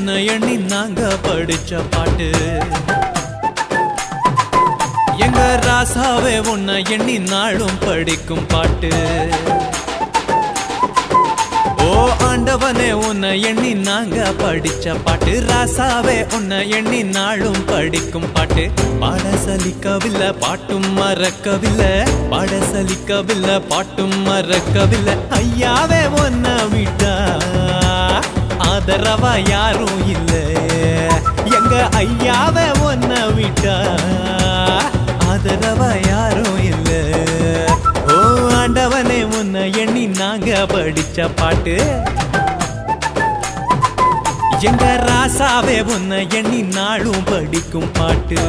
உன்னை எண்ணி நாங்க படிச்ச பாட்டு எங்க ராசாவே உன்னை எண்ணி நாளும் படிக்கும் பாட்டு ஓ ஆண்டவனே உன்னை எண்ணி நாங்க படிச்ச பாட்டு ராசாவே உன்னை எண்ணி நாளும் படிக்கும் பாட்டு பாட சலிக்கவில்லை பாட்டும் மறக்கவில்லை பாட சலிக்கவில்லை பாட்டும் மறக்கவில்லை ஐயாவே உன்னை விட்டா ஆதரவா யாரும் இல்லை எங்க ஐயாவே உன்னை விட்டா ஆதரவா யாரும் இல்லை ஓ ஆண்டவனே உன்னை எண்ணி நாங்க படிச்ச பாட்டு எங்க ராசாவே உன்னை எண்ணி நாளும் படிக்கும் பாட்டு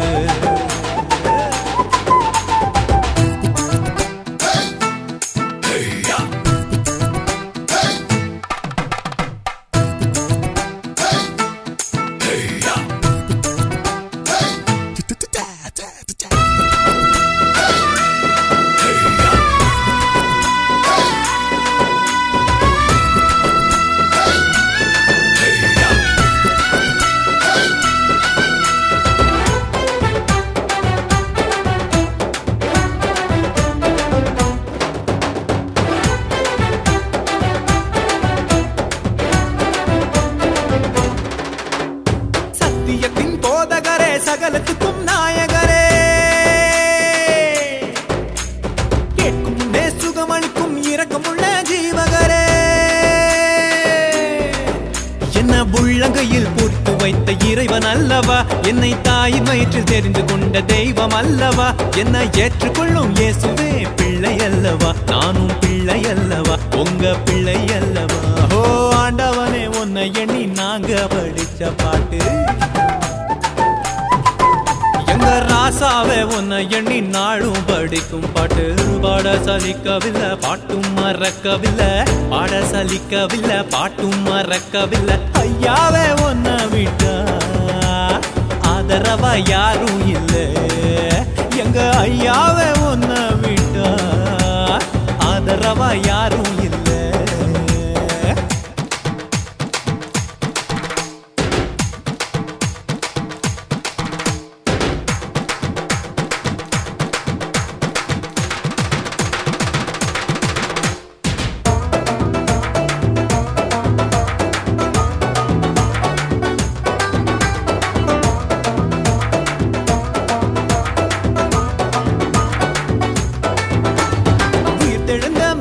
சகலத்துக்கும் நாயகரே கேட்கும் முன்னே சுகமளிக்கும் இரக்கமுள்ள ஜீவகரே என்ன உள்ளங்கையில் பூர்த்து வைத்த இறைவன் அல்லவா என்னை தாயின் வயிற்றில் தெரிந்து கொண்ட தெய்வம் அல்லவா என்னை ஏற்றுக்கொள்ளும் இயேசுவே பிள்ளை அல்லவா நானும் பிள்ளை அல்லவா உங்க பிள்ளை அல்லவா ஓ ஆண்டவனே உன்னை எண்ணி நாங்க படிச்ச பாட்டு எங்க ராசாவே உன்னை எண்ணி நாளும் படிக்கும் பாட்டு பாட சலிக்கவில்லை பாட்டும் மறக்கவில்லை பாட சலிக்கவில்லை பாட்டும் மறக்கவில்லை ஐயாவே உன்னை விட்டா ஆதரவா யாரும் இல்லை எங்க ஐயாவே உன்னை விட்டா ஆதரவா யாரும் இல்லை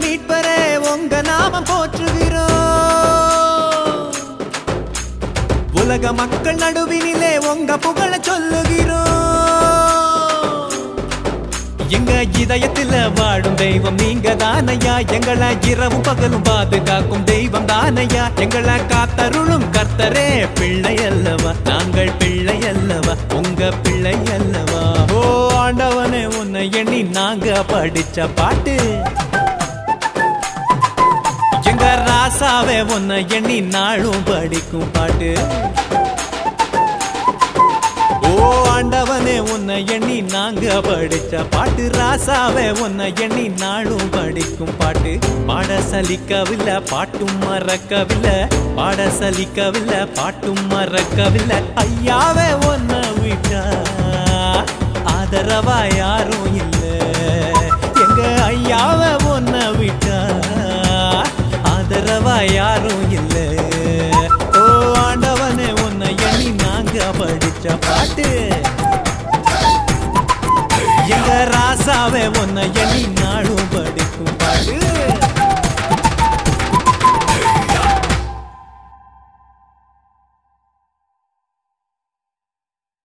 மீட்பரே உங்க நாமம் போற்றுகிறோம் உலக மக்கள் நடுவினிலே உங்க புகழ சொல்லுகிறோம் எங்க இதயத்தில் வாழும் தெய்வம் நீங்க தானையா எங்களை இரவும் பகலும் பாதுகாக்கும் தெய்வம் தானையா எங்களை காத்தருளும் கர்த்தரே பிள்ளை அல்லவா நாங்கள் பிள்ளை அல்லவா உங்க பிள்ளை அல்லவா ஓ ஆண்டவனே உன்னை எண்ணி நாங்க படிச்ச பாட்டு எங்க ராசாவே உன்னை எண்ணி நாளும் படிக்கும் பாட்டு ஓ ஆண்டவனே உன்னை எண்ணி நாங்க படிச்ச பாட்டு ராசாவே உன்னை எண்ணி நாளும் படிக்கும் பாட்டு பாட சலிக்கவில்லை பாட்டும் மறக்கவில்லை பாட சலிக்கவில்லை பாட்டும் மறக்கவில்லை ஐயாவே உன்னை விட்டா ஆதரவா யாரும் இல்லை எங்க ஐயாவே உன்னை விட்டா ஆதரவா யாரும் இல்லை ஓ ஆண்டவனே உன்னை எண்ணி நாங்க படிச்ச பாட்டு எங்க ராசாவே உன்னை எண்ணி நாளும் படி